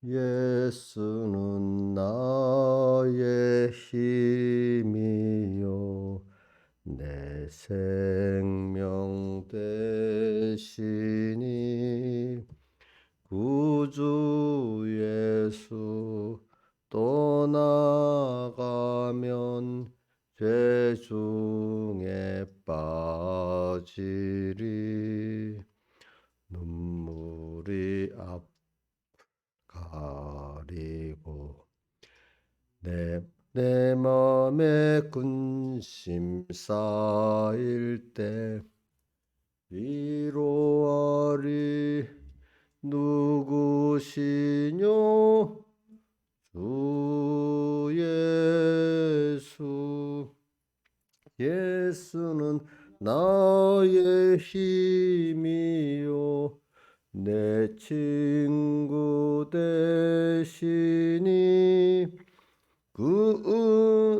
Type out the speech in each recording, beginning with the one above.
예수는 나의 힘이요 내 생명 되시니 구주 예수 떠나가면 죄 중에 빠지리 눈물이 앞 가리고 내 맘에 근심 쌓일 때 위로하리 누구시뇨 주 예수 예수는 나의 힘이요 내 친구 되시니 그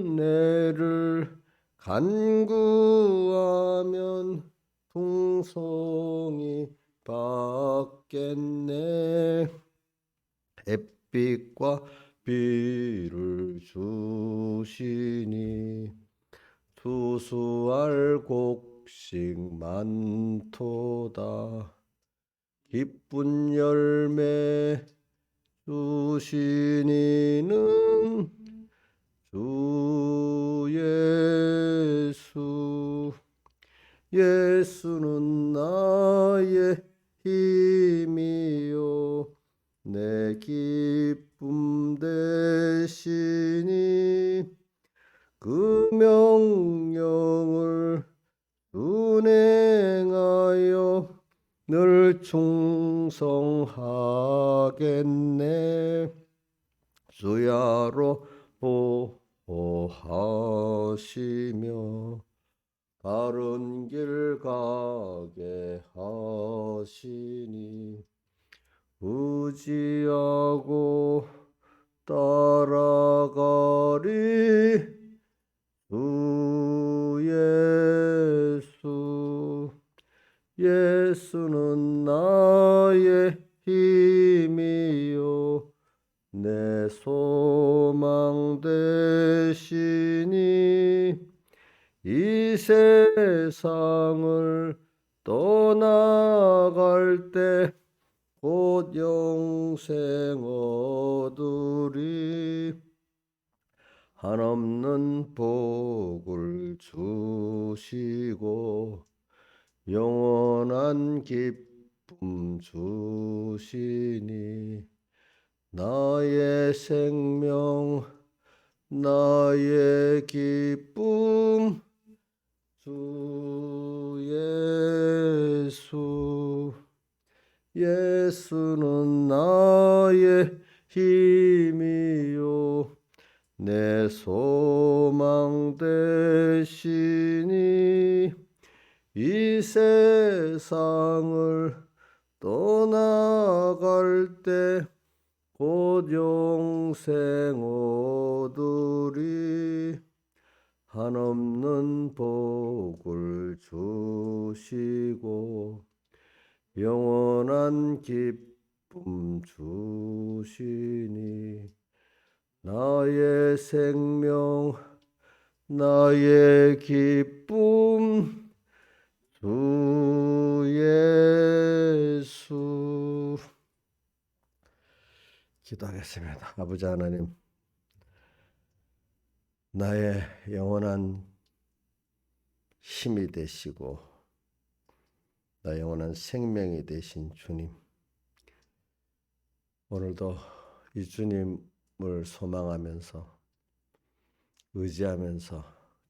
은혜를 간구하면 풍성이 받겠네 햇빛과 비를 주시니 수수할 곡식 많도다 기쁜 열매 주시니는 주 예수 예수는 나의 힘이요 내 기쁨 되시니 그 명령을 준행하여 늘 충성하겠네 주야로 보호하시며 바른 길 가게 하시니 의지하고 따라가리 주 예수 예수는 나의 힘이요 내 소망 되시니 이 세상을 떠나갈 때 곧 영생 얻으리 한없는 복을 주시고 영원한 기쁨 주시니 나의 생명 나의 기쁨 주 예수 예수는 나의 힘이요 내 소망 되시니 이 세상을 떠나갈 때 곧 영생 얻으리 한없는 복을 주시고 영원한 기쁨 주시니 나의 생명 나의 기쁨 주 예수 기도하겠습니다. 아버지 하나님 나의 영원한 힘이 되시고 나의 영원한 생명이 되신 주님 오늘도 이 주님을 소망하면서 의지하면서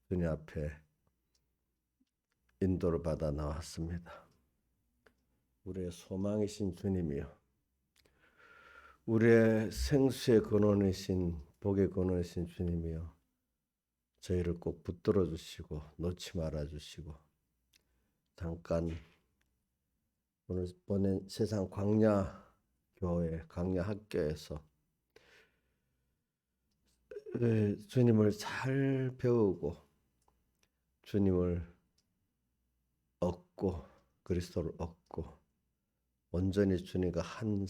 주님 앞에 인도를 받아 나왔습니다. 우리의 소망이신 주님이요 우리의 생수의 근원이신 복의 근원이신 주님이요 저희를 꼭 붙들어 주시고 놓지 말아 주시고 잠깐 오늘 보낸 세상 광야 교회 광야 학교에서 주님을 잘 배우고 주님을 얻고 그리스도를 얻고 온전히 주님과 한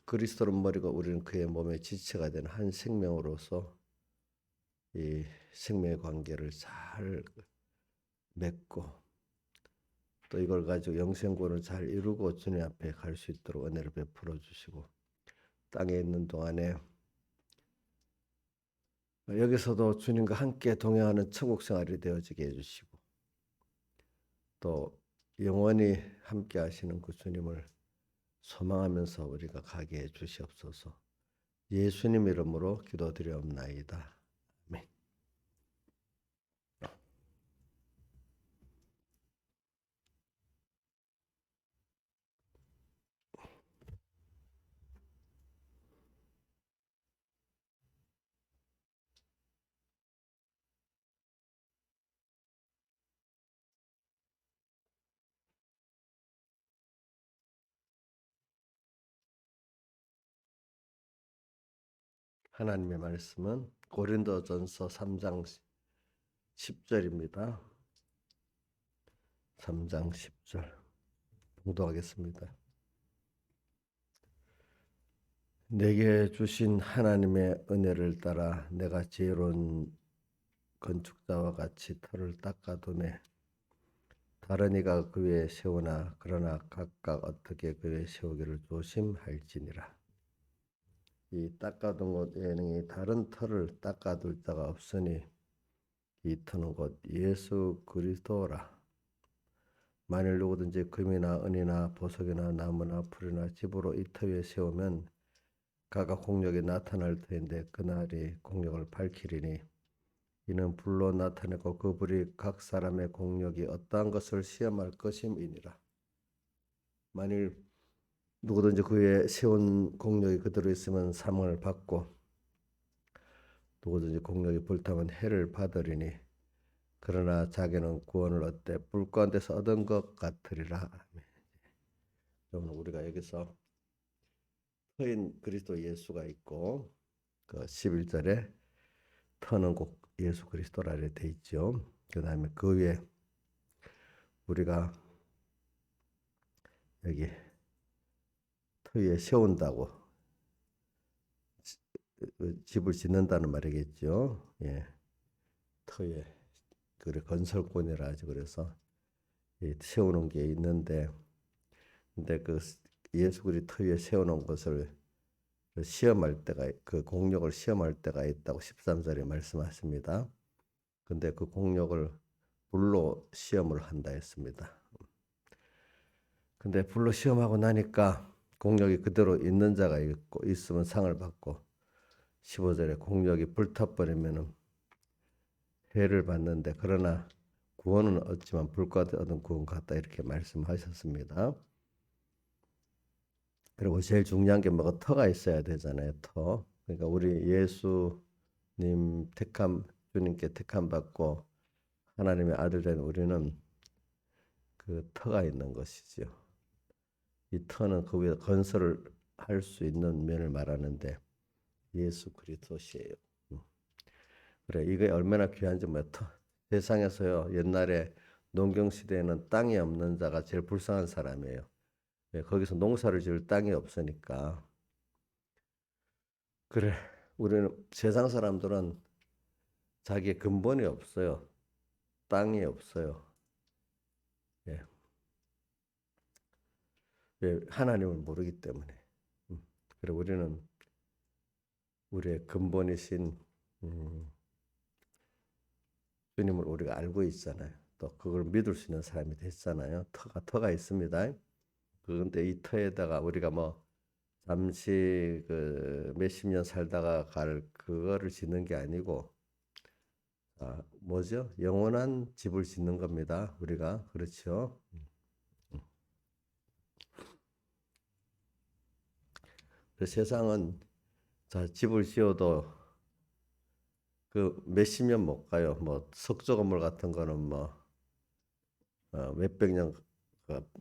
그리스도는 머리고 우리는 그의 몸의 지체가 되는 한 생명으로서 이 생명의 관계를 잘 맺고 또 이걸 가지고 영생권을 잘 이루고 주님 앞에 갈 수 있도록 은혜를 베풀어 주시고 땅에 있는 동안에 여기서도 주님과 함께 동행하는 천국 생활이 되어지게 해주시고 또 영원히 함께 하시는 그 주님을 소망하면서 우리가 가게 해 주시옵소서. 예수님 이름으로 기도드리옵나이다. 아멘. 하나님의 말씀은 고린도전서 3장 10절입니다. 3장 10절 봉독하겠습니다. 내게 주신 하나님의 은혜를 따라 내가 지혜로운 건축자와 같이 터를 닦아두매 다른 이가 그 위에 세우나 그러나 각각 어떻게 그 위에 세우기를 조심할지니라. 이 닦아둔 곳 외에는 다른 터를 닦아둘 자가 없으니 이 터는 곧 예수 그리스도라. 만일 누구든지 금이나 은이나 보석이나 나무나 풀이나 집으로 이 터 위에 세우면 각각 공력이 나타날 터인데 그날이 공력을 밝히리니 이는 불로 나타내고 그 불이 각 사람의 공력이 어떠한 것을 시험할 것임이니라. 만일 누구든지 그 위에 세운 공력이 그대로 있으면 사망을 받고 누구든지 공력이 불타면 해를 받으리니 그러나 자기는 구원을 얻되 불 가운데서 얻은 것 같으리라. 여러분 우리가 여기서 터인 그리스도 예수가 있고 그 11절에 터는 꼭 예수 그리스도라 돼 있죠. 그 다음에 그 위에 우리가 여기 터 위에 세운다고 집을 짓는다는 말이겠죠. 예, 터 위에 그래 건설권이라 하죠. 그래서 세우는 게 있는데, 근데 그 예수 그리스도 터 위에 세우는 것을 시험할 때가 그 공력을 시험할 때가 있다고 13절에 말씀하십니다. 근데 그 공력을 불로 시험을 한다 했습니다. 근데 불로 시험하고 나니까 공력이 그대로 있는 자가 있고 있으면 상을 받고 15절에 공력이 불타버리면은 해를 받는데 그러나 구원은 얻지만 불과 얻은 구원 같다 이렇게 말씀하셨습니다. 그리고 제일 중요한 게 뭐가 터가 있어야 되잖아요. 터. 그러니까 우리 예수님 주님께 택함 받고 하나님의 아들 된 우리는 그 터가 있는 것이죠. 이 터는 그 위에 건설을 할 수 있는 면을 말하는데 예수 그리스도시에요. 그래 이게 얼마나 귀한지 뭐 터. 세상에서요 옛날에 농경 시대에는 땅이 없는 자가 제일 불쌍한 사람이에요. 거기서 농사를 지을 땅이 없으니까. 그래 우리는 세상 사람들은 자기의 근본이 없어요. 땅이 없어요. 예. 왜 하나님을 모르기 때문에. 그래 우리는 우리의 근본이신 주님을 우리가 알고 있잖아요. 또 그걸 믿을 수 있는 사람이 됐잖아요. 터가 있습니다. 그런데 이 터에다가 우리가 뭐 잠시 그 몇십 년 살다가 갈 그거를 짓는 게 아니고 뭐죠? 영원한 집을 짓는 겁니다. 우리가 그렇죠. 세상은 자 집을 지어도 그 몇십 년 못 가요. 뭐 석조 건물 같은 거는 뭐 몇백 년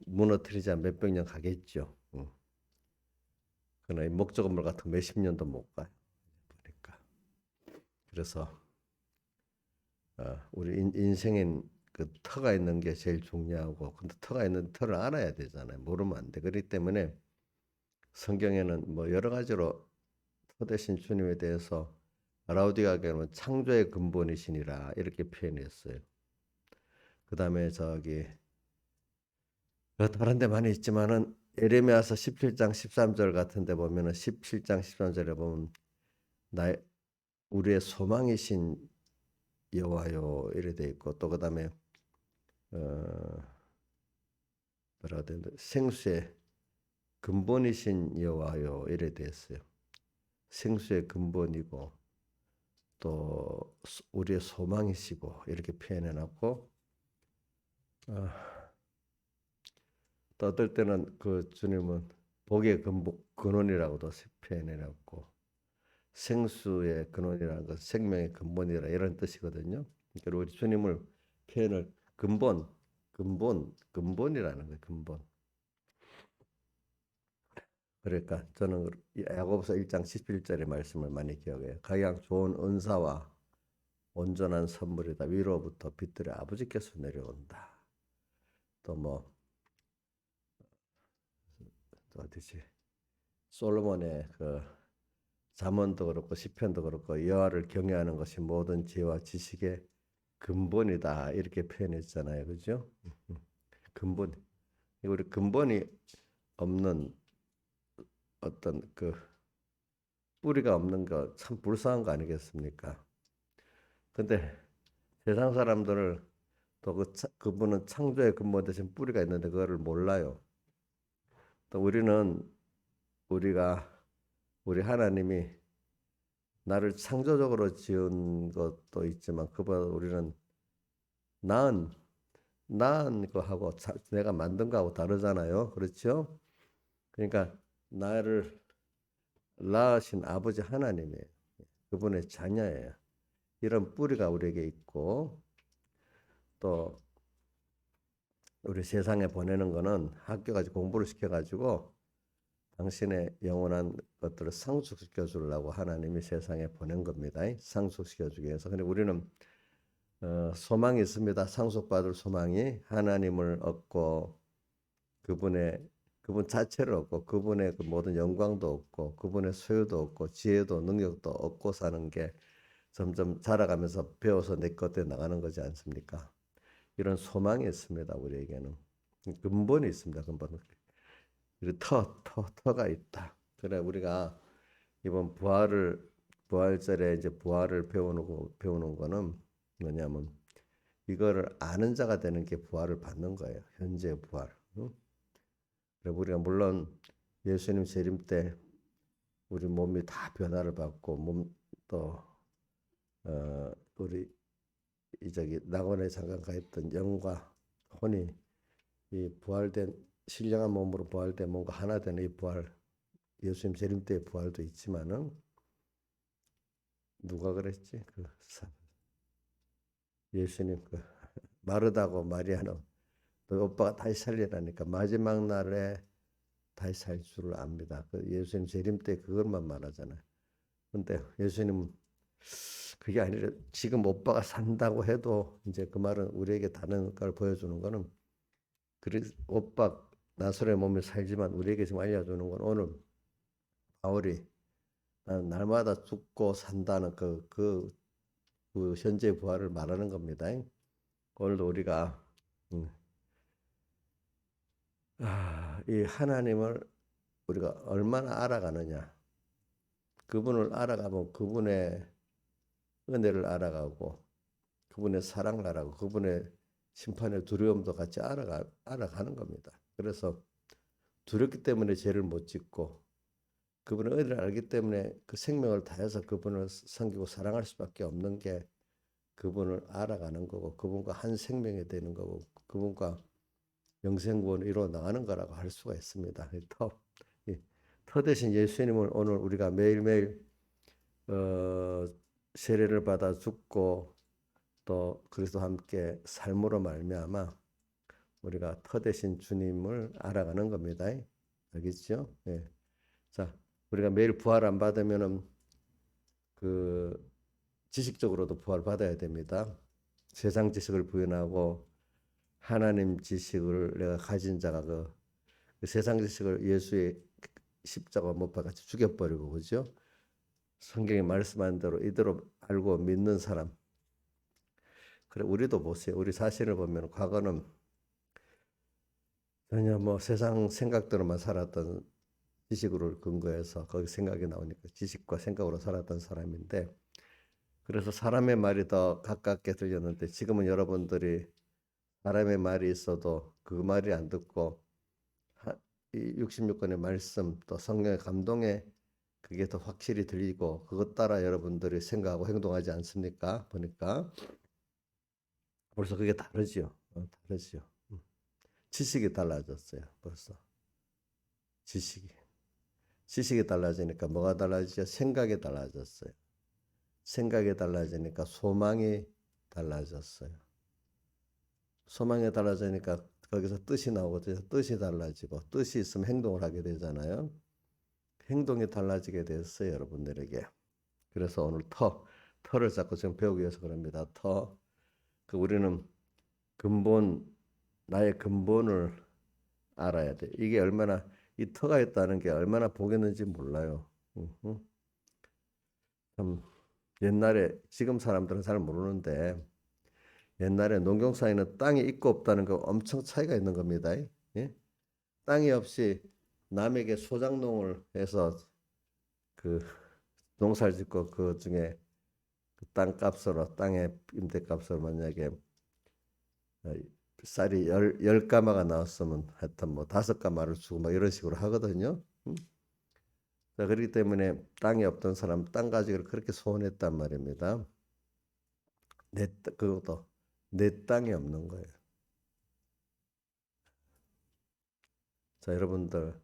무너뜨리지 않 몇백 년 가겠죠. 그러나 이 목조 건물 같은 몇십 년도 못 가요. 그러니까 그래서 우리 인생엔 그 터가 있는 게 제일 중요하고 근데 터가 있는 터를 알아야 되잖아요. 모르면 안 돼. 그렇기 때문에 성경에는 뭐 여러 가지로 터 대신 주님에 대해서 라우디가게는 창조의 근본이시니라 이렇게 표현했어요. 그 다음에 다른 데 많이 있지만은 예레미야서 17장 13절 같은 데 보면은 17장 13절에 보면 우리의 소망이신 여호와요 이래 돼 있고, 또 그다음에 뭐라고 되는데 생수의 근본이신 여호와요 이래 돼 있어요. 생수의 근본이고 또 우리의 소망이시고 이렇게 표현해 놨고, 또 어떨 때는 그 주님은 복의 근원이라고도 표현해 놨고, 생수의 근원이라는 것은 생명의 근본이라 이런 뜻이거든요. 그러니까 우리 주님을 표현을 근본이라는 거예요. 근본. 그러니까 저는 야고보서 1장 11절의 말씀을 많이 기억해요. 가장 좋은 은사와 온전한 선물이다. 위로부터 빛들의 아버지께서 내려온다. 또 어디지? 솔로몬의 그 잠언도 그렇고 시편도 그렇고 여호와를 경외하는 것이 모든 지혜와 지식의 근본이다 이렇게 표현했잖아요, 그죠? 근본. 우리 근본이 없는 어떤 그 뿌리가 없는 거 참 불쌍한 거 아니겠습니까? 근데 세상 사람들을 또 그분은 창조의 근본 대신 뿌리가 있는데 그거를 몰라요. 또 우리 하나님이 나를 창조적으로 지은 것도 있지만 그보다 우리는 나은 거하고 내가 만든 거하고 다르잖아요. 그렇죠? 그러니까 나를 낳으신 아버지 하나님이에요. 그분의 자녀예요. 이런 뿌리가 우리에게 있고, 또 우리 세상에 보내는 거는 학교 가서 공부를 시켜가지고 당신의 영원한 것들을 상속시켜 주려고 하나님이 세상에 보낸 겁니다. 상속시켜 주기 위해서. 근데 우리는 소망이 있습니다. 상속받을 소망이 하나님을 얻고 그분 자체를 얻고 그분의 그 모든 영광도 얻고 그분의 소유도 얻고 지혜도 능력도 얻고 사는 게 점점 자라가면서 배워서 내 것대로 나가는 거지 않습니까? 이런 소망이 있습니다. 우리에게는 근본이 있습니다. 근본. 터가 있다. 그래 우리가 이번 부활절에 이제 부활을 배우는 거는 뭐냐면 이거를 아는 자가 되는 게 부활을 받는 거예요. 현재의 부활. 응? 그래 우리가 물론 예수님 재림 때 우리 몸이 다 변화를 받고 몸또 우리 낙원에 잠깐 가 있던 영과 혼이 이 부활된 신령한 몸으로 부활된 몸과 하나 되는 이 부활, 예수님 재림 때의 부활도 있지만은 누가 그랬지? 예수님 마르다고 마리아는 너 오빠가 다시 살리라니까 마지막 날에 다시 살 줄을 압니다. 예수님 재림 때 그것만 말하잖아요. 근데 예수님 그게 아니라 지금 오빠가 산다고 해도 이제 그 말은 우리에게 다른 걸 보여주는 거는 오빠 나사로의 몸에 살지만 우리에게 지금 알려주는 건 오늘 바울이 날마다 죽고 산다는 그 현재 부활을 말하는 겁니다. 오늘도 우리가 이 하나님을 우리가 얼마나 알아가느냐, 그분을 알아가면 그분의 은혜를 알아가고 그분의 사랑을 알아가고 그분의 심판의 두려움도 같이 알아가는 겁니다. 그래서 두렵기 때문에 죄를 못 짓고 그분의 은혜를 알기 때문에 그 생명을 다해서 그분을 섬기고 사랑할 수밖에 없는 게 그분을 알아가는 거고 그분과 한 생명이 되는 거고 그분과 영생구원을 이루어 나가는 거라고 할 수가 있습니다. 터 대신 예수님을 오늘 우리가 매일매일 세례를 받아 죽고 또 그리스도와 함께 삶으로 말미암아 우리가 터 대신 주님을 알아가는 겁니다. 알겠죠? 예. 자, 우리가 매일 부활 안 받으면은 그 지식적으로도 부활 받아야 됩니다. 세상 지식을 부인하고 하나님 지식을 내가 가진 자가 그 세상 지식을 예수의 십자가 못 박아 같이 죽여버리고 그죠? 성경에 말씀한 대로 이대로 알고 믿는 사람. 그래 우리도 보세요. 우리 자신을 보면 과거는 전혀 뭐 세상 생각대로만 살았던 지식으로 근거해서 거기 생각이 나오니까 지식과 생각으로 살았던 사람인데 그래서 사람의 말이 더 가깝게 들렸는데 지금은 여러분들이 사람의 말이 있어도 그 말이 안 듣고 이 66권의 말씀 또 성령의 감동에 그게 더 확실히 들리고 그것 따라 여러분들이 생각하고 행동하지 않습니까? 보니까 벌써 그게 다르지요. 다르지요. 지식이 달라졌어요. 벌써 지식이. 지식이 달라지니까 뭐가 달라지죠? 생각이 달라졌어요. 생각이 달라지니까 소망이 달라졌어요. 소망이 달라지니까 거기서 뜻이 나오고 뜻이 달라지고 뜻이 있으면 행동을 하게 되잖아요. 행동이 달라지게 됐어요, 여러분들에게. 그래서 오늘 터를 자꾸 지금 배우기 위해서 그럽니다. 그 우리는 근본, 나의 근본을 알아야 돼. 이게 얼마나 이 터가 있다는 게 얼마나 복이있는지 몰라요. 참 옛날에 지금 사람들은 잘 모르는데 옛날에 농경사에는 땅이 있고 없다는 거 엄청 차이가 있는 겁니다. 예? 땅이 없이 남에게 소작농을 해서 그 농사를 짓고 그 중에 그 땅값으로 땅의 임대값으로 만약에 쌀이 열 가마가 나왔으면 하여튼 뭐 5가마를 주고 막 이런 식으로 하거든요. 자, 그렇기 때문에 땅이 없던 사람 땅 가지기를 그렇게 소원했단 말입니다. 그것도 내 땅이 없는 거예요. 자, 여러분들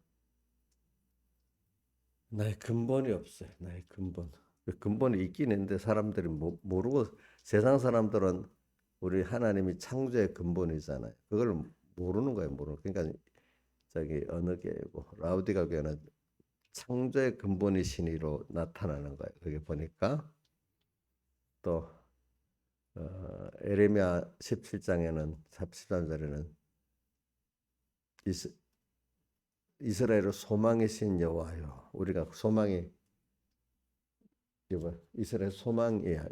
나의 근본이 없어요. 나의 근본. 근본이 있긴 있는데 사람들이 모르고 세상 사람들은 우리 하나님이 창조의 근본이잖아요. 그걸 모르는 거예요. 모르는. 그러니까 저기 어느 교회고 라우디가 교회는 창조의 근본이신이로 나타나는 거예요. 그게 보니까 또 에레미야 17장에는 13절에는 이스라엘의 소망이신 여호와요. 우리가 소망이 이스라엘 소망이야.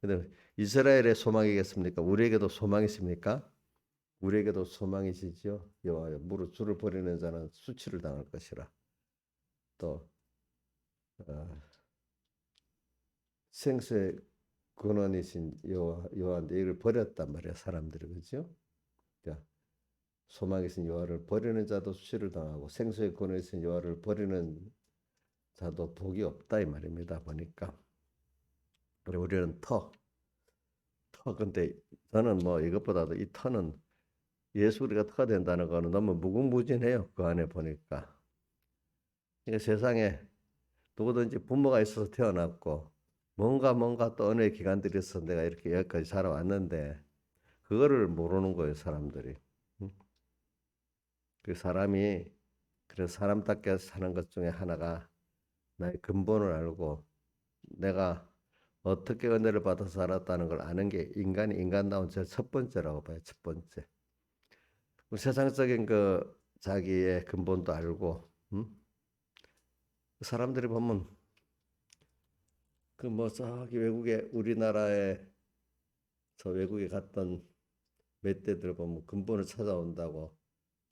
근데 이스라엘의 소망이겠습니까? 우리에게도 소망이십니까? 우리에게도 소망이시죠. 여호와여, 무릇 주를 버리는 자는 수치를 당할 것이라. 또 생수의 근원이신 여호와인데 이를 버렸단 말이야 사람들이 그죠? 그러니까 소망이신 여호와를 버리는 자도 수치를 당하고 생수의 근원이신 여호와를 버리는 자도 복이 없다 이 말입니다. 보니까 우리는 근데 저는 뭐 이것보다도 이 터는 예수 우리가 터가 된다는 거는 너무 무궁무진해요. 그 안에 보니까. 그러니까 세상에 누구든지 부모가 있어서 태어났고 뭔가 또 어느 기간들이 있어서 내가 이렇게 여기까지 자라왔는데 그거를 모르는 거예요, 사람들이. 그 사람이 그래서 사람답게 사는 것 중에 하나가 나의 근본을 알고 내가 어떻게 은혜를 받아서 살았다는 걸 아는 게 인간이 인간다운 제일 첫 번째라고 봐요. 첫 번째. 세상적인 그 자기의 근본도 알고, 사람들이 보면 그 뭐 저기 외국에 우리나라에 저 외국에 갔던 몇 대들 보면 근본을 찾아온다고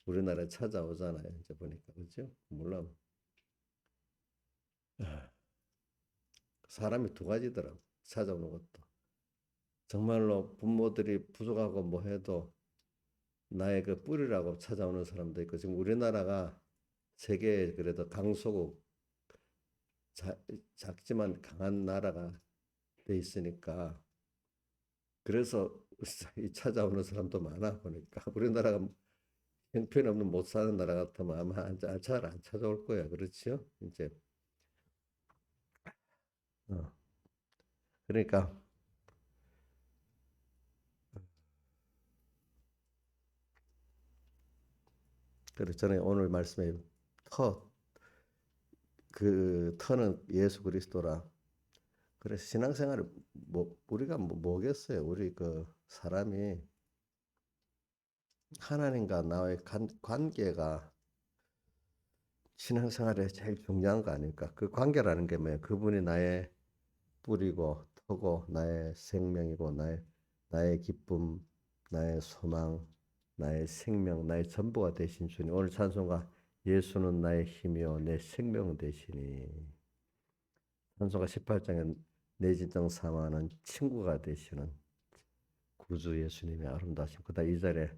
우리나라에 찾아오잖아요. 이제 보니까 그렇죠? 물론 사람이 두 가지더라고 찾아오는 것도 정말로 부모들이 부족하고 뭐 해도 나의 그 뿌리라고 찾아오는 사람도 있고 지금 우리나라가 세계에 그래도 강소국 작지만 강한 나라가 돼 있으니까 그래서 찾아오는 사람도 많아 보니까 우리나라가 형편없는 못 사는 나라 같으면 아마 잘 안 찾아올 거야. 그렇죠? 이제 어. 그러니까 그래서 저는 오늘 말씀에 그 터는 예수 그리스도라. 그래서 신앙생활을 우리가 뭐겠어요? 우리 그 사람이 하나님과 나의 관계가 신앙생활에 제일 중요한 거 아닙니까? 그 관계라는 게 뭐예요? 그분이 나의 뿌리고 터고 나의 생명이고 나의 기쁨, 나의 소망, 나의 생명, 나의 전부가 되신 주님. 오늘 찬송가 예수는 나의 힘이요 내 생명 되시니. 찬송가 18장에 내 진정 삼아하는 친구가 되시는 구주 예수님의 아름다우심. 그다음 2절에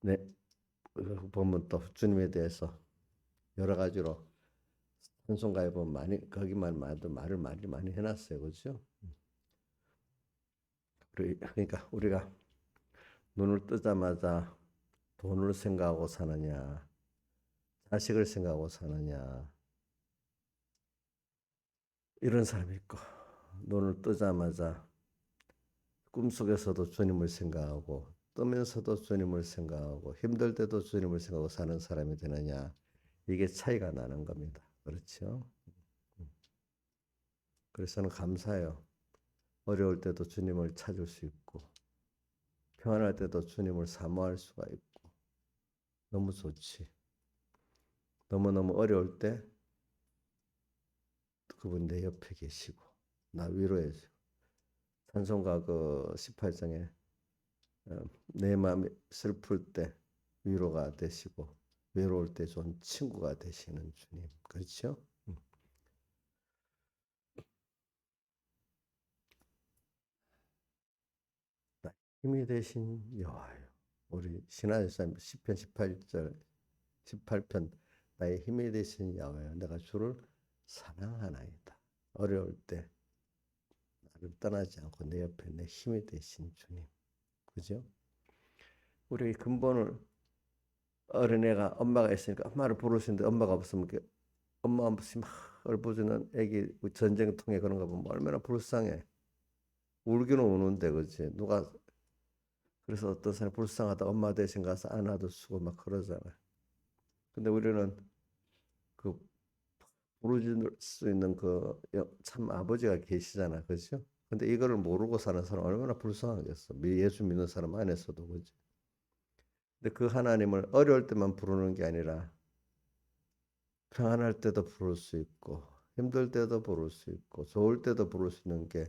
네, 보면 또 주님에 대해서 여러 가지로 찬송가에 보면 많이 거기만 말을 많이 해놨어요, 그렇죠? 그러니까 우리가 눈을 뜨자마자 돈을 생각하고 사느냐, 자식을 생각하고 사느냐 이런 사람이 있고, 눈을 뜨자마자 꿈속에서도 주님을 생각하고 뜨면서도 주님을 생각하고 힘들 때도 주님을 생각하고 사는 사람이 되느냐, 이게 차이가 나는 겁니다. 그렇죠? 그래서 저는 감사해요. 어려울 때도 주님을 찾을 수 있고 평안할 때도 주님을 사모할 수가 있고 너무 좋지. 너무너무 어려울 때 그분 내 옆에 계시고 나 위로해 주고, 찬송가 그 18장에 내 마음이 슬플 때 위로가 되시고 외로울 때 좋은 친구가 되시는 주님. 그렇죠? 힘이 되신 여호와요. 우리 신하에서 시편 18절 18편 나의 힘이 되신 여호와여 내가 주를 사랑하나이다. 어려울 때 나를 떠나지 않고 내 옆에 내 힘이 되신 주님. 그죠? 우리 근본을 어린애가 엄마가 있으니까 엄마를 부를 수 있는데 엄마가 없으면 엄마 없이 막 울부짖는 애기 전쟁통에 그런 거 보면 얼마나 불쌍해. 울기는 우는데 그렇지. 누가 그래서 어떤 사람이 불쌍하다 엄마 대신 가서 안아도 쓰고 막 그러잖아. 근데 우리는 그 부르짖을 수 있는 그 참 아버지가 계시잖아. 그렇죠? 근데 이거를 모르고 사는 사람 얼마나 불쌍하겠어. 예수 믿는 사람 안에서도 그렇지. 근데 그 하나님을 어려울 때만 부르는 게 아니라 평안할 때도 부를 수 있고 힘들 때도 부를 수 있고 좋을 때도 부를 수 있는 게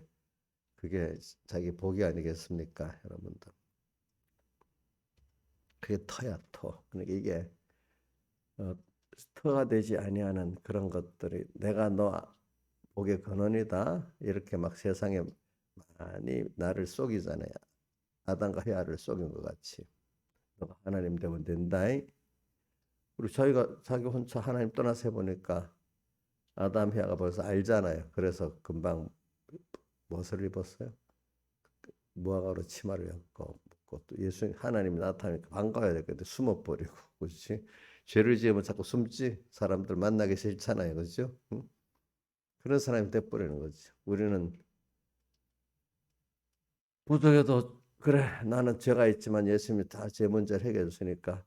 그게 자기 복이 아니겠습니까, 여러분들? 그게 터야 터. 그러니까 이게 어, 터가 되지 아니하는 그런 것들이 내가 너 복의 근원이다 이렇게 막 세상에 많이 나를 속이잖아요. 아담과 헤아를 속인 것 같이 너가 하나님 되면 된다. 우리 저희가 자기 혼자 하나님 떠나서 해보니까 아담 헤아가 벌써 알잖아요. 그래서 금방 무엇을 입었어요? 무화과로 치마를 엮고 또 예수 하나님이 나타나니까 반가워야 되거든. 숨어버리고 그렇지. 죄를 지으면 자꾸 숨지. 사람들 만나기 싫잖아요, 그렇죠? 응? 그런 사람이 돼버리는 거지. 우리는 부족해도 그래 나는 죄가 있지만 예수님이 다 제 문제를 해결해 주시니까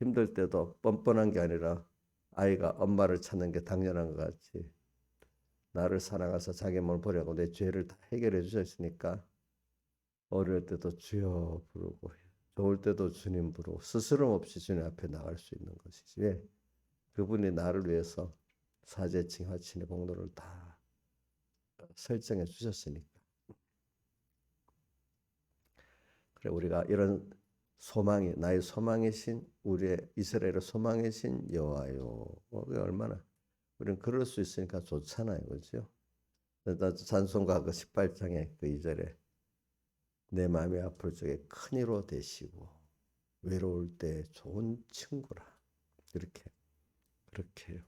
힘들 때도 뻔뻔한 게 아니라 아이가 엄마를 찾는 게 당연한 것 같이 나를 사랑해서 자기 몸을 버리고 내 죄를 다 해결해 주셨으니까 어려울 때도 주여 부르고 좋을 때도 주님 부르고 스스럼 없이 주님 앞에 나갈 수 있는 것이지. 왜? 그분이 나를 위해서 사제칭 하친의 공로를 다 설정해 주셨으니까. 그래 우리가 이런 소망이 나의 소망이신 우리의 이스라엘의 소망이신 여호와요. 그게 얼마나 우리는 그럴 수 있으니까 좋잖아요, 그렇죠? 찬송가 그 18장의 그 2절에 내 마음이 아플 적에 큰 위로 되시고 외로울 때 좋은 친구라 이렇게 그렇게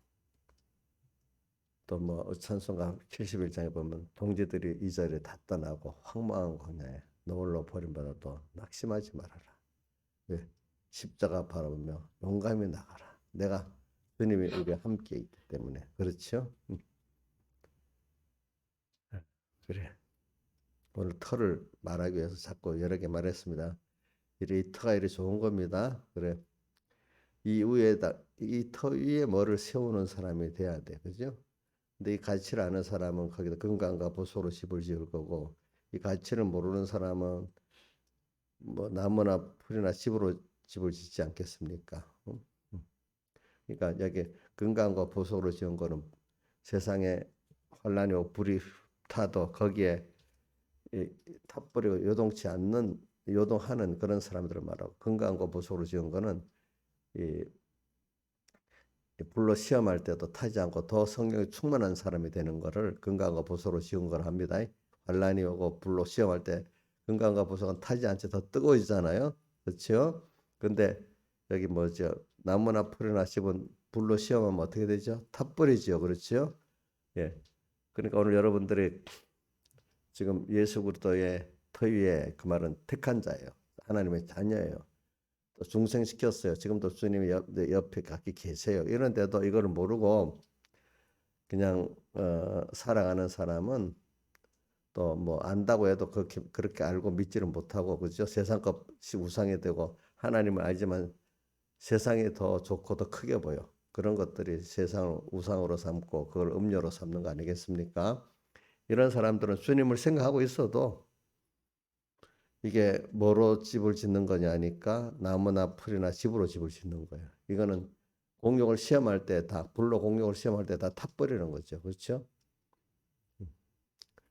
또 뭐 찬송가 71장에 보면 동지들이 2절에 다 떠나고 황망한 광야에 노을로 버림받아도 낙심하지 말아라. 왜? 십자가 바라보며 용감히 나가라. 내가 주님이 우리와 함께 있기 때문에 그렇죠? 그래. 오늘 터를 말하기 위해서 자꾸 여러 개 말했습니다. 이 터가 이리 좋은 겁니다. 그래. 이 터 위에 뭐를 세우는 사람이 돼야 돼. 그죠? 근데 이 가치를 아는 사람은 거기다 건강과 보소로 집을 지을 거고 이 가치를 모르는 사람은 뭐 나무나 풀이나 집으로 집을 짓지 않겠습니까? 그러니까 여기 건강과 보석으로 지은 거는 세상에 환란이 오고 불이 타도 거기에 타버리고 요동하는 그런 사람들을 말하고, 건강과 보석으로 지은 거는 이 불로 시험할 때도 타지 않고 더 성령이 충만한 사람이 되는 거를 건강과 보석으로 지은 걸 합니다. 환란이 오고 불로 시험할 때 건강과 보석은 타지 않지 더 뜨거워지잖아요. 그렇죠? 근데 여기 뭐죠? 나무나 풀이나 씹은 불로 시험하면 어떻게 되죠? 타버리죠. 그렇죠? 예. 그러니까 오늘 여러분들이 지금 예수 그리스도의 터 위에, 그 말은 택한 자예요. 하나님의 자녀예요. 또 중생시켰어요. 지금도 주님이 옆에 같이 계세요. 이런데도 이거를 모르고 그냥 살아가는 사람은 또 뭐 안다고 해도 그렇게 알고 믿지를 못하고, 그죠? 세상 것이 우상이 되고, 하나님을 알지만 세상이 더 좋고 더 크게 보여. 그런 것들이 세상을 우상으로 삼고 그걸 음료로 삼는 거 아니겠습니까? 이런 사람들은 주님을 생각하고 있어도 이게 뭐로 집을 짓는 거냐니까 나무나 풀이나 집으로 집을 짓는 거예요. 이거는 공룡을 시험할 때 다, 불로 공룡을 시험할 때 다 타버리는 거죠. 그렇죠?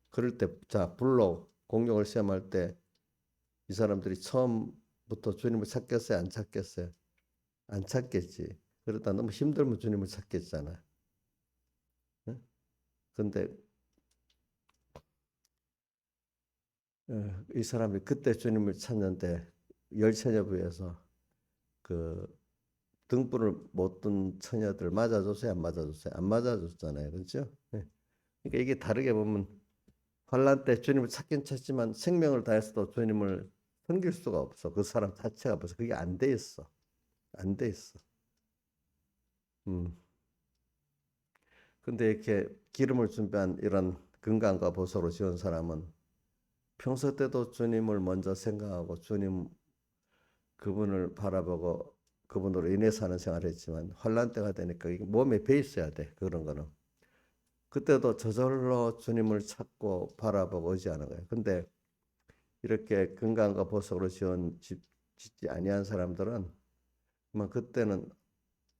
그럴 때, 자, 불로 공룡을 시험할 때 이 사람들이 처음부터 주님을 찾겠어요? 안 찾겠어요? 안 찾겠지. 그러다 너무 힘들면 주님을 찾겠잖아. 응? 근데 이 사람이 그때 주님을 찾는데 열처녀부에서 그 등불을 못 든 처녀들 맞아줬어요? 안 맞아줬어요? 안 맞아줬잖아요. 그렇죠? 네. 그러니까 이게 다르게 보면 환란 때 주님을 찾긴 찾지만 생명을 다해서도 주님을 섬길 수가 없어. 그 사람 자체가 없어서 그게 안 돼 있어. 안 돼 있어. 음. 근데 이렇게 기름을 준비한 이런 건강과 보소로 지은 사람은 평소 때도 주님을 먼저 생각하고 주님 그분을 바라보고 그분으로 인해서 하는 생활을 했지만 환란 때가 되니까 이게 몸에 배 있어야 돼. 그런 거는. 그때도 저절로 주님을 찾고 바라보고 의지하는 거예요. 근데 이렇게 건강과 보석으로 짓지 아니한 사람들은 그때는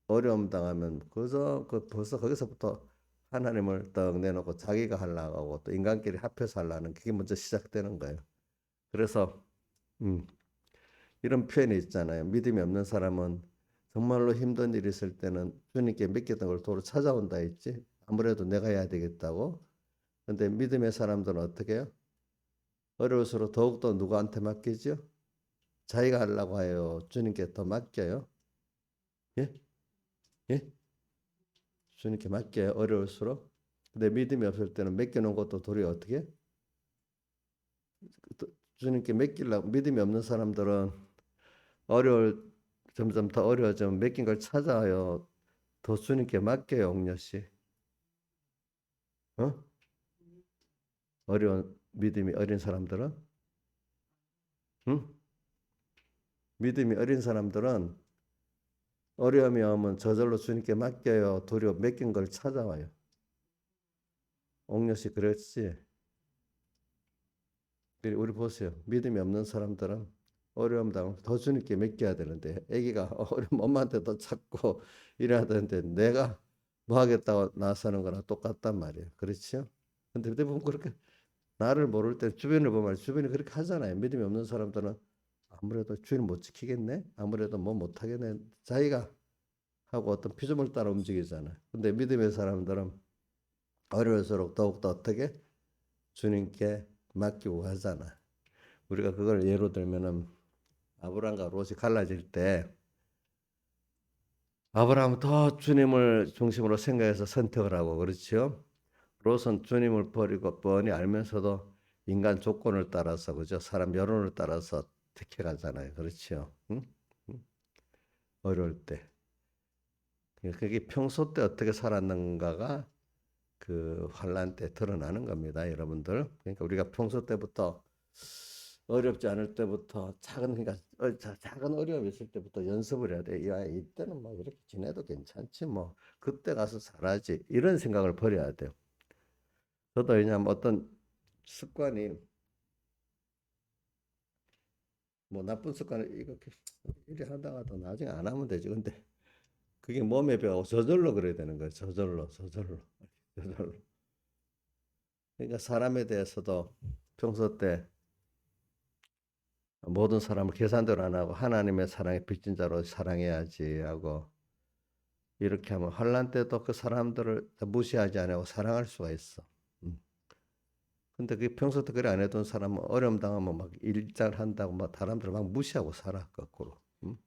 어려움 당하면 벌써 거기서부터 하나님을 떡 내놓고 자기가 하려고 하고 또 인간끼리 합해서 하려는 그게 먼저 시작되는 거예요. 그래서 음, 이런 표현이 있잖아요. 믿음이 없는 사람은 정말로 힘든 일이 있을 때는 주님께 맡겼던 걸 도로 찾아온다 했지. 아무래도 내가 해야 되겠다고. 근데 믿음의 사람들은 어떻게 해요? 어려울수록 더욱더 누구한테 맡기죠? 자기가 하려고 해요. 주님께 더 맡겨요. 예? 예? 주님께 맡겨요. 어려울수록. 근데 믿음이 없을 때는 맡겨놓은 것도 도리어 어떻게? 주님께 맡기려고 믿음이 없는 사람들은 어려울 점점 더 어려워지면 맡긴 걸 찾아요. 더 주님께 맡겨요, 옥녀씨. 어? 어려운 믿음이 어린 사람들은, 응? 믿음이 어린 사람들은 어려움이 오면 저절로 주님께 맡겨요. 도리어 맡긴 걸 찾아와요. 옥녀씨 그랬지. 우리 보세요. 믿음이 없는 사람들은 어려움 당하면 더 주님께 맡겨야 되는데, 아기가 어려움 엄마한테 더 찾고 이래야 되는데 내가 뭐 하겠다고 나서는 거랑 똑같단 말이에요. 그렇죠? 근데 대부분 그렇게 나를 모를 때 주변을 보면 주변이 그렇게 하잖아요. 믿음이 없는 사람들은 아무래도 주인 못 지키겠네? 아무래도 뭐 못하겠네? 자기가 하고 어떤 피조물 따라 움직이잖아요. 근데 믿음의 사람들은 어려울수록 더욱더 어떻게? 주님께 맡기고 하잖아. 우리가 그걸 예로 들면은 아브라함과 롯이 갈라질 때 아브라함은 더 주님을 중심으로 생각해서 선택을 하고, 그렇죠? 롯은 주님을 버리고 뻔히 알면서도 인간 조건을 따라서, 그죠? 사람 여론을 따라서 택해가잖아요. 그렇죠? 응? 응? 어려울 때. 그게 평소 때 어떻게 살았는가가 그 환란 때 드러나는 겁니다, 여러분들. 그러니까 우리가 평소 때부터 어렵지 않을 때부터 그러니까 작은 어려움이 있을 때부터 연습을 해야 돼. 야, 이때는 뭐 이렇게 지내도 괜찮지 뭐. 그때 가서 잘하지. 이런 생각을 버려야 돼요. 저도 왜냐하면 어떤 습관이 뭐 나쁜 습관을 이렇게 이래 하다가도 나중에 안 하면 되지. 근데 그게 몸에 배고 저절로 그래야 되는 거예요. 저절로. 저절로. 그러니까 사람에 대해서도 평소 때 모든 사람을 계산대로 안 하고 하나님의 사랑에 빚진 자로 사랑해야지 하고, 이렇게 하면 환난 때도 그 사람들을 무시하지 않고 사랑할 수가 있어. 음. 근데 그 평소 때 그래 안 해둔 사람은 어려움 당하면 막 일잘 한다고 막 사람들 막 무시하고 살아 거꾸로. 음.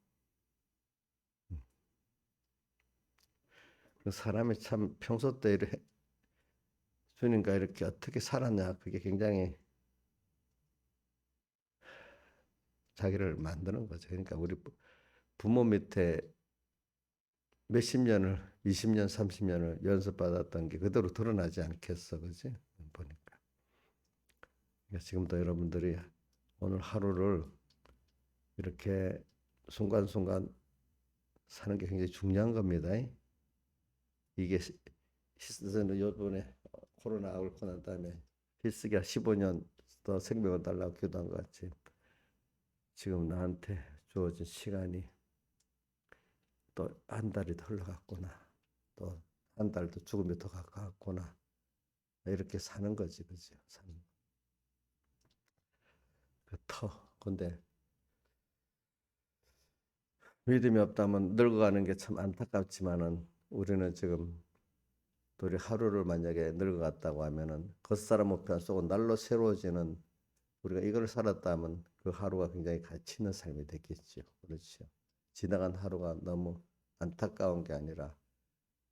그 사람이 참 평소 때 주님과 이렇게 어떻게 살았냐, 그게 굉장히 자기를 만드는 거죠. 그러니까 우리 부모 밑에 몇십 년을 20년 30년을 연습받았던 게 그대로 드러나지 않겠어, 그지? 보니까. 그러니까 지금도 여러분들이 오늘 하루를 이렇게 순간순간 사는 게 굉장히 중요한 겁니다. 이게 히스는 요번에 코로나 앓고 난 다음에 히스기야 15년 더 생명을 달라고 기도한 것 같이, 지금 나한테 주어진 시간이 또 한 달이 더 흘러갔구나, 또 한 달 더 죽음이 더 가까웠구나, 이렇게 사는 거지, 그죠? 사는 그 터. 근데 믿음이 없다면 늙어가는 게 참 안타깝지만은, 우리는 지금 우리 하루를 만약에 늙어갔다고 하면은 겉사람 우편 속은 날로 새로워지는, 우리가 이걸 살았다면 그 하루가 굉장히 가치 있는 삶이 됐겠죠. 그렇죠. 지나간 하루가 너무 안타까운 게 아니라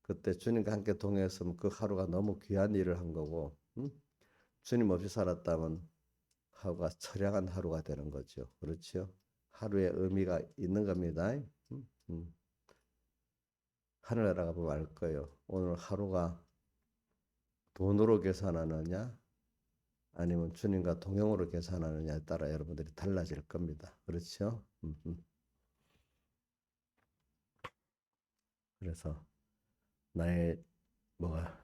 그때 주님과 함께 동행했으면 그 하루가 너무 귀한 일을 한 거고, 주님 없이 살았다면 하루가 처량한 하루가 되는 거죠. 그렇죠. 하루의 의미가 있는 겁니다. 하늘나라가 보면 알 거예요. 오늘 하루가 돈으로 계산하느냐 아니면 주님과 동행으로 계산하느냐에 따라 여러분들이 달라질 겁니다. 그렇죠? 그래서 나의 뭐가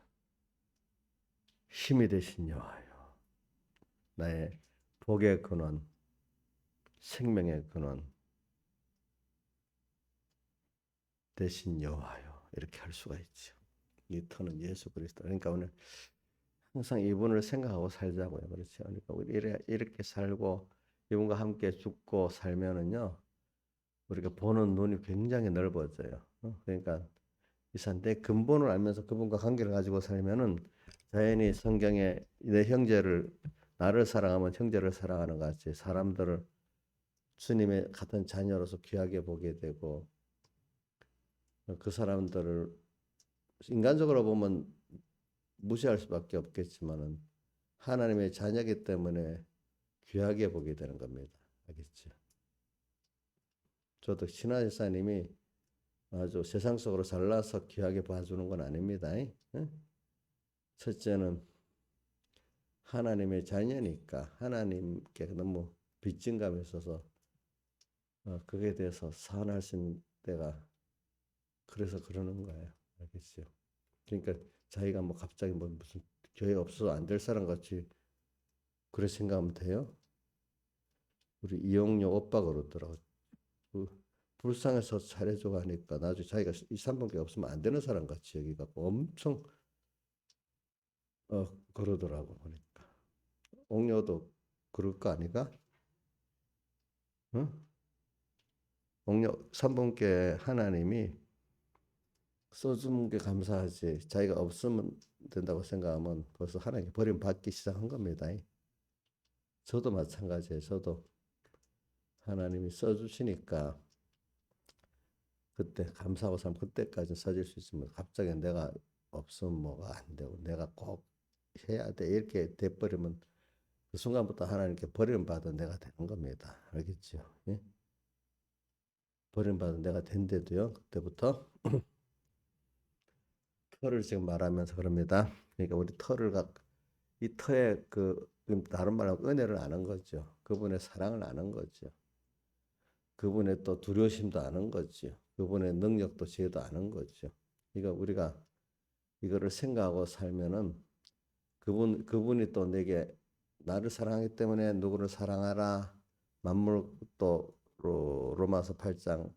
힘이 되신 여호와여, 나의 복의 근원, 생명의 근원 되신 여호와여, 이렇게 할 수가 있죠. 이 터는 예수 그리스도. 그러니까 오늘 항상 이분을 생각하고 살자고요. 그렇죠? 그러니까 우리 이렇게 살고 이분과 함께 죽고 살면은요, 우리가 보는 눈이 굉장히 넓어져요. 그러니까 내 근본을 알면서 그분과 관계를 가지고 살면은 자연히 성경에 내 형제를, 나를 사랑하면 형제를 사랑하는 것 같이 사람들을 주님의 같은 자녀로서 귀하게 보게 되고, 그 사람들을 인간적으로 보면 무시할 수밖에 없겠지만은 하나님의 자녀이기 때문에 귀하게 보게 되는 겁니다. 알겠죠? 저도 신하 집사님이 아주 세상 속으로 잘나서 귀하게 봐주는 건 아닙니다. 첫째는 하나님의 자녀니까 하나님께 너무 빚진 감이 있어서 그에 대해서 사안할 수 있는 때가, 그래서 그러는 거예요. 알겠죠? 그러니까 자기가 뭐 갑자기 뭐 무슨 교회 없어서 안 될 사람 같이 그래 생각하면 돼요? 우리 이용료 오빠 그러더라고. 불쌍해서 잘해줘 하니까 나중에 자기가 2, 3분께 없으면 안 되는 사람 같이 여기가 엄청 그러더라고. 그러니까 옥녀도 그럴 거 아니가? 응? 옥녀 3분께 하나님이 써주는 게 감사하지, 자기가 없으면 된다고 생각하면 벌써 하나님께 버림받기 시작한 겁니다. 저도 마찬가지예요. 저도 하나님이 써주시니까 그때 감사하고 살면 그때까지 써질 수 있으면, 갑자기 내가 없으면 뭐가 안 되고 내가 꼭 해야 돼 이렇게 돼버리면 그 순간부터 하나님께 버림받은 내가 되는 겁니다. 알겠죠? 예? 버림받은 내가 된데도요, 그때부터 터를 지금 말하면서 그럽니다. 그러니까 우리 이 터의 다른 말로 은혜를 아는 거죠. 그분의 사랑을 아는 거죠. 그분의 또 두려우심도 아는 거죠. 그분의 능력도 지혜도 아는 거죠. 그러니까 우리가 이거를 생각하고 살면은 그분이 또 내게 나를 사랑하기 때문에 누구를 사랑하라. 만물 또 로마서 8장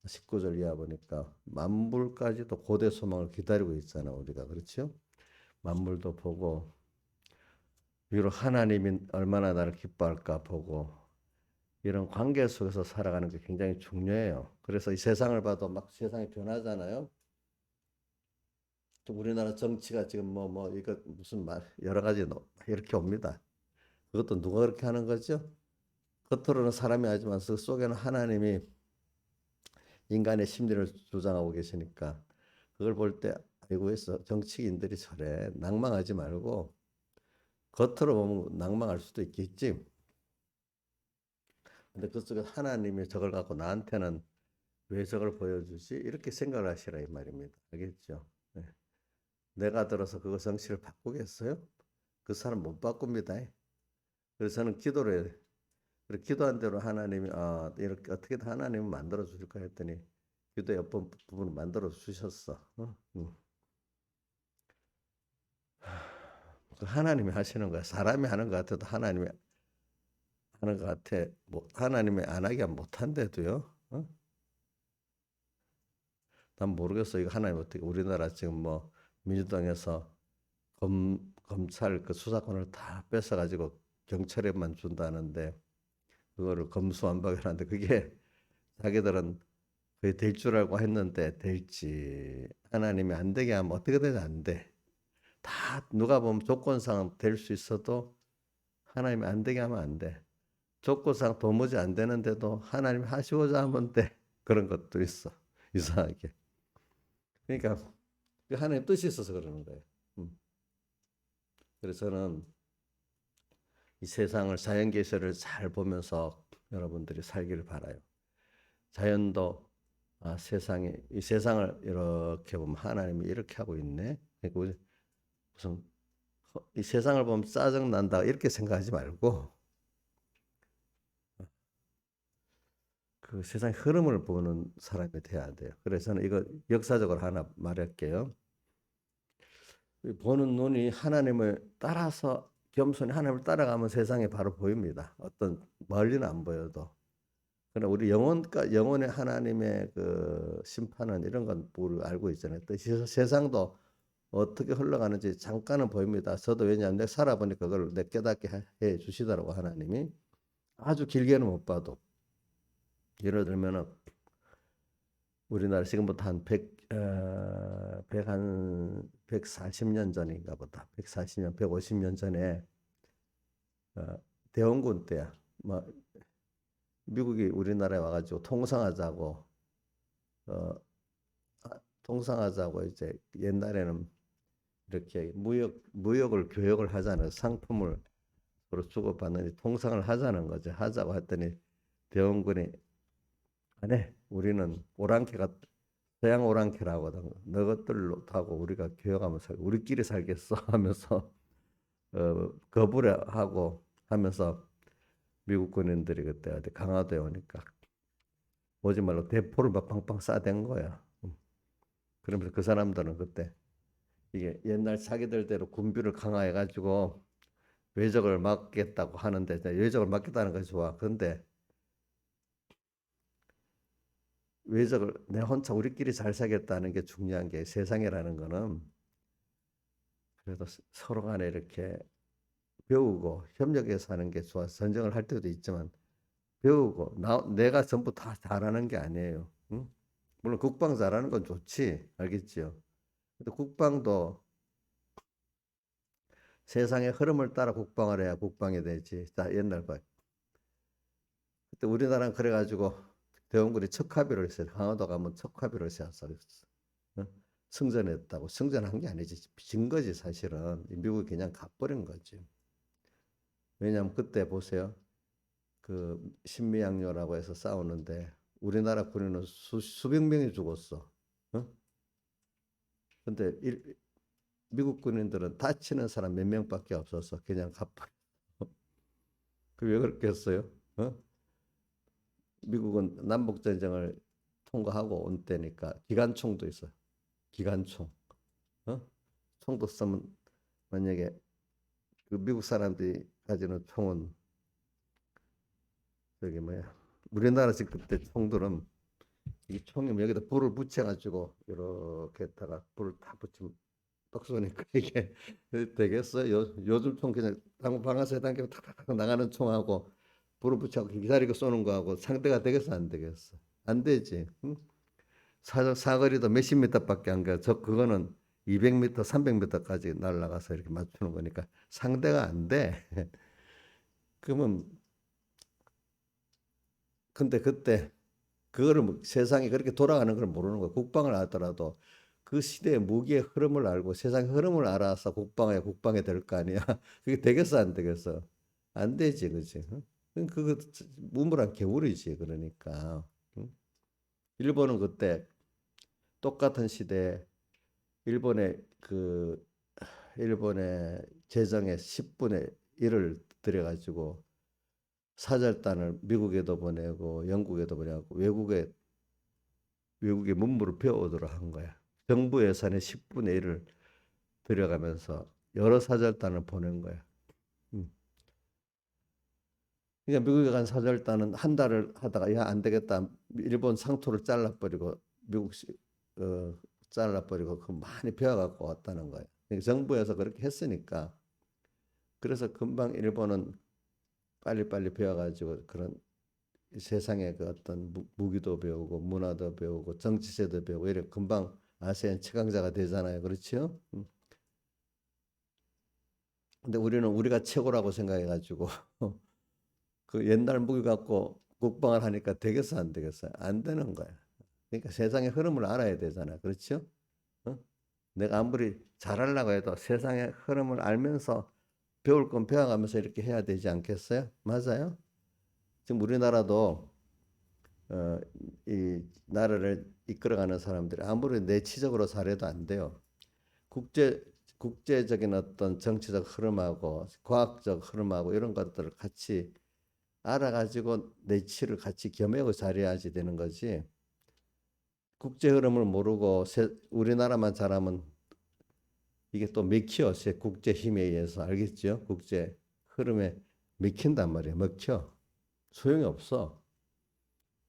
19절 이하 보니까 만물까지도 고대 소망을 기다리고 있잖아 우리가. 그렇죠? 만물도 보고 비록 하나님이 얼마나 나를 기뻐할까 보고 이런 관계 속에서 살아가는 게 굉장히 중요해요. 그래서 이 세상을 봐도 막 세상이 변하잖아요. 또 우리나라 정치가 지금 이거 무슨 말 여러 가지 이렇게 옵니다. 그것도 누가 그렇게 하는 거죠? 겉으로는 사람이 하지만 그 속에는 하나님이 인간의 심리를 조장하고 계시니까 그걸 볼 때 아이고 해서 정치인들이 저래 낭망하지 말고 겉으로 보면 낭망할 수도 있겠지. 근데 그 속에 하나님이 저걸 갖고 나한테는 왜 저걸 보여주지? 이렇게 생각을 하시라 이 말입니다. 알겠죠? 네. 내가 들어서 그거 정치를 바꾸겠어요? 그 사람 못 바꿉니다. 그래서 저는 기도를 해요. 그리고 기도한 대로 하나님이 이렇게 어떻게든 하나님은 만들어 주실까 했더니 기도의 어떤 부분을 만들어 주셨어. 그 하나님이 하시는 거야. 사람이 하는 것 같아도 하나님이 하는 것 같아. 뭐 하나님이 안 하기가 못한데도요. 난 모르겠어. 이거 하나님 어떻게 우리나라 지금 뭐 민주당에서 검찰 그 수사권을 다 뺏어가지고 경찰에만 준다는데 그거를 검수완박이라는데 그게 자기들은 거의 될 줄 알고 했는데 될지 하나님이 안 되게 하면 어떻게 되지 안 돼. 다 누가 보면 조건상 될 수 있어도 하나님이 안 되게 하면 안 돼. 조건상 도무지 안 되는데도 하나님이 하시고자 하면 돼. 그런 것도 있어. 이상하게. 그러니까 하나님 뜻이 있어서 그러는 거예요. 그래서 저는 이 세상을 자연 계시를 잘 보면서 여러분들이 살기를 바라요. 자연도 세상에 이 세상을 이렇게 보면 하나님이 이렇게 하고 있네. 그러니까 무슨 이 세상을 보면 짜증 난다 이렇게 생각하지 말고 그 세상의 흐름을 보는 사람이 돼야 돼요. 그래서 저는 이거 역사적으로 하나 말할게요. 보는 눈이 하나님을 따라서 겸손히 하나님을 따라가면 세상에 바로 보입니다. 어떤 멀리는 안 보여도. 그러나 우리 영혼의 하나님의 그 심판은 이런 건 알고 있잖아요. 또 세상도 어떻게 흘러가는지 잠깐은 보입니다. 저도 왜냐하면 내가 살아보니까 그걸 내 깨닫게 해 주시더라고 하나님이. 아주 길게는 못 봐도. 예를 들면은 우리나라 지금부터 한 140년 전인가 보다. 140년, 150년 전에 대원군 때야. 뭐 미국이 우리나라에 와가지고 어, 통상하자고 이제 옛날에는 이렇게 무역을 교역을 하자는 상품을 서로 주고받는 통상을 하자는 거죠. 하자고 했더니 대원군이 안 해. 우리는 오랑캐가 서양 오랑캐라고 하던 너것들로 타고 우리가 교역하면 우리끼리 살겠어 하면서 거부를 하고 하면서 미국 군인들이 그때 어디 강화도에 오니까 오지 말로 대포를 막 팡팡 쏴댄 거야. 그러면서 그 사람들은 그때 이게 옛날 자기들대로 군비를 강화해가지고 외적을 막겠다고 하는데 외적을 막겠다는 것이 좋아. 그런데 외적을 내 혼자 우리끼리 잘 살겠다는 게 중요한 게 세상이라는 거는 그래도 서로 간에 이렇게 배우고 협력해서 하는 게 좋아서 전쟁을 할 때도 있지만 배우고 내가 전부 다 잘하는 게 아니에요. 응? 물론 국방 잘하는 건 좋지. 알겠지요? 근데 국방도 세상의 흐름을 따라 국방을 해야 국방이 되지. 자, 옛날 봐. 그때 우리나라는 그래가지고 대원군이 척화비를 했어요. 강화도 가면 척화비를 세웠어. 어? 승전했다고. 승전한 게 아니지. 진 거지 사실은. 미국이 그냥 가버린 거지. 왜냐하면 그때 보세요. 그 신미양요라고 해서 싸우는데 우리나라 군인은 수백 명이 죽었어. 어? 근데 미국 군인들은 다치는 사람 몇 명밖에 없어서 그냥 가버려. 그왜 그렇겠어요? 어? 미국은 남북 전쟁을 통과하고 온 때니까 기관총도 있어요. 기관총. 어? 총도 쓰면 만약에 그 미국 사람들이 가지는 총은 저기 뭐야 우리나라 집 그때 총들은 이 총이 여기다 불을 붙여가지고 이렇게 했다가 불을 다 붙이면 떡 쏘니까 이게 되겠어요? 요즘 총 그냥 방아쇠 당기면 탁탁탁 나가는 총하고 불을 붙여고 기다리고 쏘는 거하고 상대가 되겠어 안 되겠어? 안 되지. 응? 사거리도 몇십 미터밖에 안 가. 그거는 200m, 300m까지 날아가서 이렇게 맞추는 거니까 상대가 안 돼. 그러면 근데 그때 그거를 세상이 그렇게 돌아가는 걸 모르는 거야. 국방을 하더라도 그 시대의 무기의 흐름을 알고 세상의 흐름을 알아서 국방에 될 거 아니야. 그게 되겠어 안 되겠어? 안 되지, 그지? 그거 우물안 개울이지, 그러니까. 응? 일본은 그때 똑같은 시대에 일본의 그 일본의 재정의 10분의 1을 들여가지고 사절단을 미국에도 보내고 영국에도 보내고 외국의 문물을 배워오도록 한 거야. 정부 예산의 10분의 1을 들여가면서 여러 사절단을 보낸 거야. 음. 그러니까 미국에 간 사절단은 한 달을 하다가 야, 안 되겠다. 일본 상토를 잘라버리고 미국 어, 잘라버리고 그 많이 배워갖고 왔다는 거예요. 그러니까 정부에서 그렇게 했으니까 그래서 금방 일본은 빨리빨리 배워가지고 그런 세상의 그 어떤 무기도 배우고 문화도 배우고 정치제도 배우고 이래 금방 아세안 최강자가 되잖아요. 그렇죠? 근데 우리는 우리가 최고라고 생각해가지고 그 옛날 무기 갖고 국방을 하니까 되겠어 안 되겠어요? 안 되는 거야. 그러니까 세상의 흐름을 알아야 되잖아. 그렇죠? 어? 내가 아무리 잘하려고 해도 세상의 흐름을 알면서 배울 건 배워가면서 이렇게 해야 되지 않겠어요? 맞아요? 지금 우리나라도 어, 이 나라를 이끌어가는 사람들이 아무리 내치적으로 잘해도 안 돼요. 국제 국제적인 어떤 정치적 흐름하고 과학적 흐름하고 이런 것들을 같이 알아가지고 내치를 같이 겸하고 잘해야지 되는 거지. 국제 흐름을 모르고 우리나라만 잘하면 이게 또 맥혀. 국제 힘에 의해서 알겠죠? 국제 흐름에 맥힌단 말이에요. 먹혀. 소용이 없어.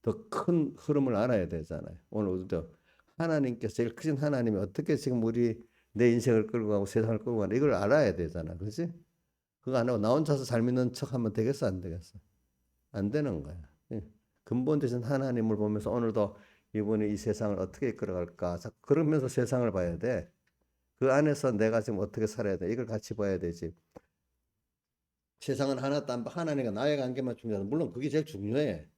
더 큰 흐름을 알아야 되잖아요. 오늘 우리도 하나님께서 제일 크신 하나님이 어떻게 지금 우리 내 인생을 끌고 가고 세상을 끌고 가나 이걸 알아야 되잖아. 그렇지? 그거 안 하고 나 혼자서 잘 믿는 척 하면 되겠어 안 되겠어? 안 되는 거야. 예. 근본 되신 하나님을 보면서 오늘도 이분이 이 세상을 어떻게 이끌어갈까? 그러면서 세상을 봐야 돼. 그 안에서 내가 지금 어떻게 살아야 돼? 이걸 같이 봐야 되지. 세상은 하나도 안 봐. 하나님과 나의 관계만 중요하다. 물론 그게 제일 중요해.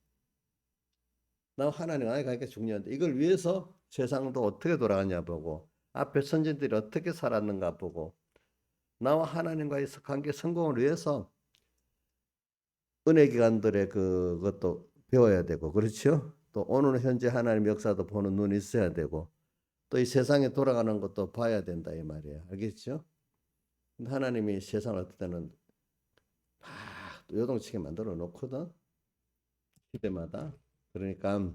나 하나님과 나의 관계가 중요한데 이걸 위해서 세상도 어떻게 돌아가냐 보고 앞에 선진들이 어떻게 살았는가 보고 나와 하나님과의 관계 성공을 위해서 은혜 기관들의 그것도 배워야 되고 그렇죠? 또 오늘 현재 하나님 역사도 보는 눈이 있어야 되고 또 이 세상에 돌아가는 것도 봐야 된다 이 말이에요. 알겠죠? 하나님이 세상을 어떨 때는 막 요동치게 만들어 놓거든. 시대마다. 그러니까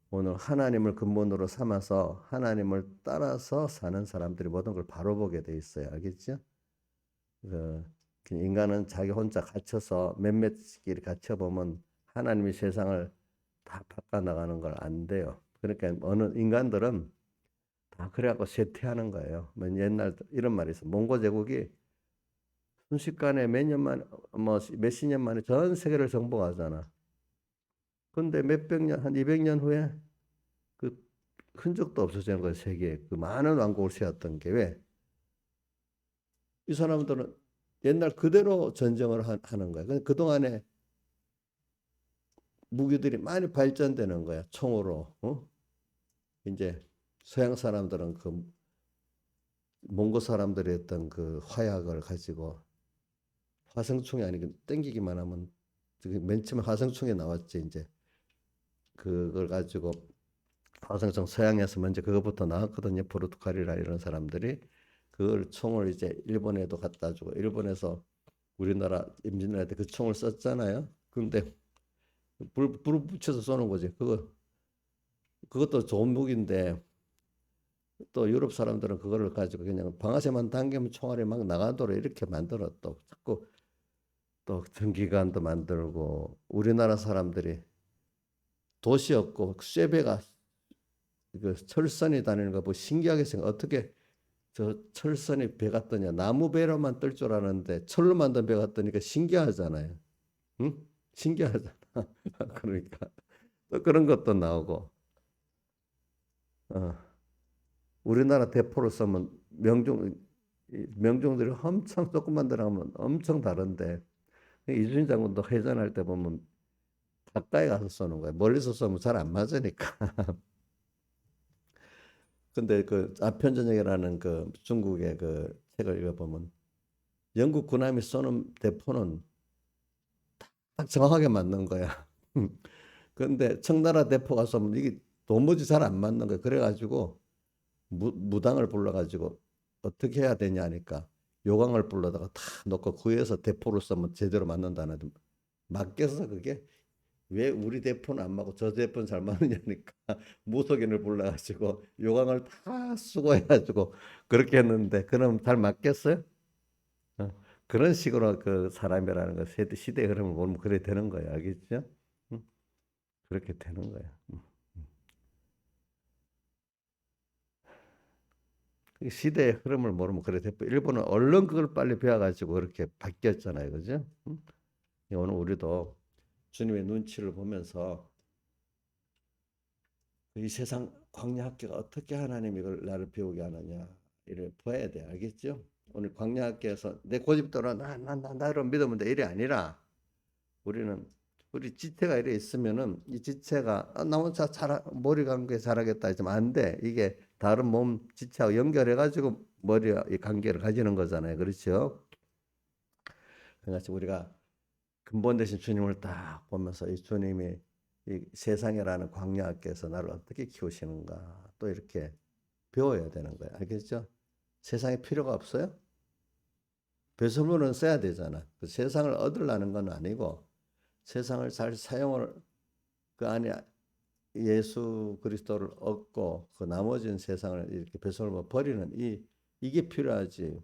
오늘 하나님을 근본으로 삼아서 하나님을 따라서 사는 사람들이 모든 걸 바로 보게 돼 있어요. 알겠죠? 그 인간은 자기 혼자 갇혀서 몇몇끼리 갇혀보면 하나님이 세상을 다 바꿔나가는 걸 안 돼요. 그러니까 어느 인간들은 다 그래갖고 쇠퇴하는 거예요. 옛날 이런 말이 있어. 몽고 제국이 순식간에 몇 년 만에, 뭐 몇십 년 만에 전 세계를 정복하잖아. 근데 몇백 년, 한 200년 후에 그 흔적도 없어지는 거예요. 세계에. 그 많은 왕국을 세웠던 게 왜? 이 사람들은 옛날 그대로 전쟁을 하는 거야. 그동안에 무기들이 많이 발전되는 거야. 총으로. 어? 이제 서양 사람들은 그 몽고 사람들이 했던 그 화약을 가지고 화성총이 아니고 땡기기만 하면 맨 처음에 화성총이 나왔지 이제 그걸 가지고 화성총 서양에서 먼저 그것부터 나왔거든요. 포르투갈이라 이런 사람들이 그걸 총을 이제 일본에도 갖다 주고 일본에서 우리나라 임진왜란 때 그 총을 썼잖아요. 근데 불 붙여서 쏘는 거지. 그것도 좋은 무기인데 또 유럽 사람들은 그거를 가지고 그냥 방아쇠만 당기면 총알이 막 나가도록 이렇게 만들어 또 자꾸 또 전기관도 만들고 우리나라 사람들이 도시였고 쇠배가 그 철선이 다니는 거 보고 신기하게 생각. 어떻게 저 철선이 배 같더냐. 나무 배로만 뜰 줄 알았는데 철로 만든 배 같더니까 신기하잖아요. 응? 신기하잖아. 그러니까 또 그런 것도 나오고. 어. 우리나라 대포를 쏘면 명종들이 엄청 조금만 들어가면 엄청 다른데 이순신 장군도 회전할 때 보면 가까이 가서 쏘는 거예요. 멀리서 쏘면 잘 안 맞으니까. 근데 그 아편전역이라는 그 중국의 그 책을 읽어보면 영국 군함이 쏘는 대포는 딱 정확하게 맞는 거야. 그런데 청나라 대포가 쏘면 이게 도무지 잘 안 맞는 거야. 그래가지고 무당을 불러가지고 어떻게 해야 되냐 하니까 요강을 불러다가 다 놓고 구해서 대포를 쏘면 제대로 맞는다는 맞겠어 그게? 왜 우리 대포는 안 맞고 저 대포는 잘 맞느냐니까 무속인을 불러가지고 요강을 다 수고해가지고 그렇게 했는데 그럼 잘 맞겠어요? 어. 그런 식으로 그 사람이라는 거 시대의 흐름을 보면 그래 되는 거야 알겠죠? 응? 그렇게 되는 거야. 시대의 흐름을 모르면 그래 돼. 일본은 얼른 그걸 빨리 배워가지고 그렇게 바뀌었잖아요, 그죠? 응? 오늘 우리도 주님의 눈치를 보면서 이 세상 광야 학교가 어떻게 하나님이 이걸 나를 배우게 하느냐 이를 봐야 돼, 알겠죠? 오늘 광야 학교에서 내 고집대로 나를 믿으면 돼 이게 아니라 우리는 우리 지체가 이래 있으면은 이 지체가 나 혼자 머리 관계 잘하겠다 하지만 안 돼. 이게 다른 몸 지체하고 연결해 가지고 머리와 이 관계를 가지는 거잖아요. 그렇죠? 그래서 우리가 근본 되신 주님을 딱 보면서 이 주님이 이 세상이라는 광야께서 나를 어떻게 키우시는가 또 이렇게 배워야 되는 거예요. 알겠죠? 세상에 필요가 없어요? 배설물은 써야 되잖아. 그 세상을 얻으려는 건 아니고 세상을 잘 사용을 그 안에 예수 그리스도를 얻고 그 나머지는 세상을 이렇게 배설물 버리는 이게 필요하지.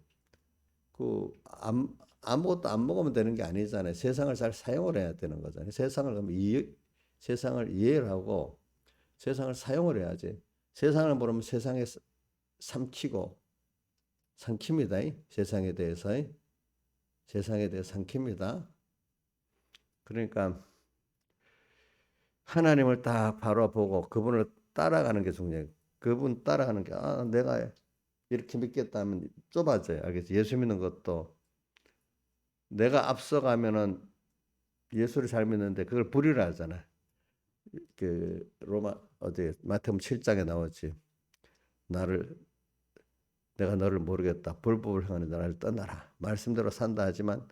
아무것도 안 먹으면 되는 게 아니잖아요. 세상을 잘 사용을 해야 되는 거잖아요. 세상을 이해를 하고 세상을 사용을 해야지. 세상을 모르면 세상에 삼킵니다. 세상에 대해 삼킵니다. 그러니까 하나님을 딱 바라보고 그분을 따라가는 게 중요해요. 그분 따라가는 게 내가 이렇게 믿겠다 하면 좁아져요. 알겠지? 예수 믿는 것도 내가 앞서가면은 예수를 잘 믿는데 그걸 불의를 하잖아. 그 로마 어디 마태복음 7장에 나오지. 나를 내가 너를 모르겠다. 불법을 행하는 나를 떠나라. 말씀대로 산다 하지만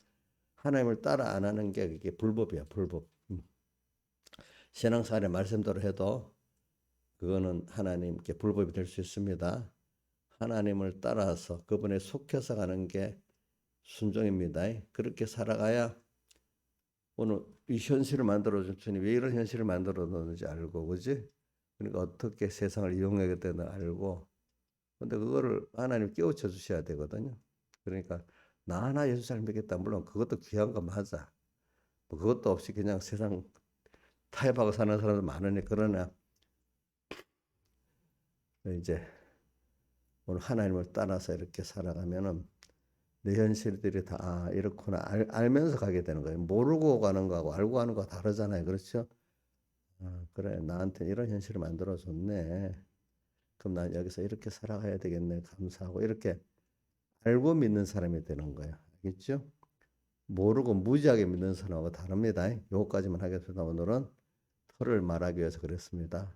하나님을 따라 안 하는 게 그게 불법이야. 불법. 신앙생활에 말씀대로 해도 그거는 하나님께 불법이 될 수 있습니다. 하나님을 따라서 그분에 속해서 가는 게 순종입니다. 그렇게 살아가야 오늘 이 현실을 만들어준 주님 왜 이런 현실을 만들어 놓는지 알고 그지? 그러니까 어떻게 세상을 이용하게 되는 알고 근데 그거를 하나님 깨우쳐 주셔야 되거든요. 그러니까 나 하나 예수 잘 믿겠다. 물론 그것도 귀한 거 맞아. 뭐 그것도 없이 그냥 세상 타협하고 사는 사람도 많으니 그러나 이제 오늘 하나님을 따라서 이렇게 살아가면은 내 현실들이 다 이렇구나 알면서 가게 되는 거예요. 모르고 가는 거하고 알고 가는 거 다르잖아요. 그렇죠? 그래 나한테 이런 현실을 만들어 줬네. 그럼 난 여기서 이렇게 살아가야 되겠네. 감사하고 이렇게 알고 믿는 사람이 되는 거예요. 알겠죠? 모르고 무지하게 믿는 사람하고 다릅니다. 요거까지만 하겠습니다. 오늘은 터를 말하기 위해서 그랬습니다.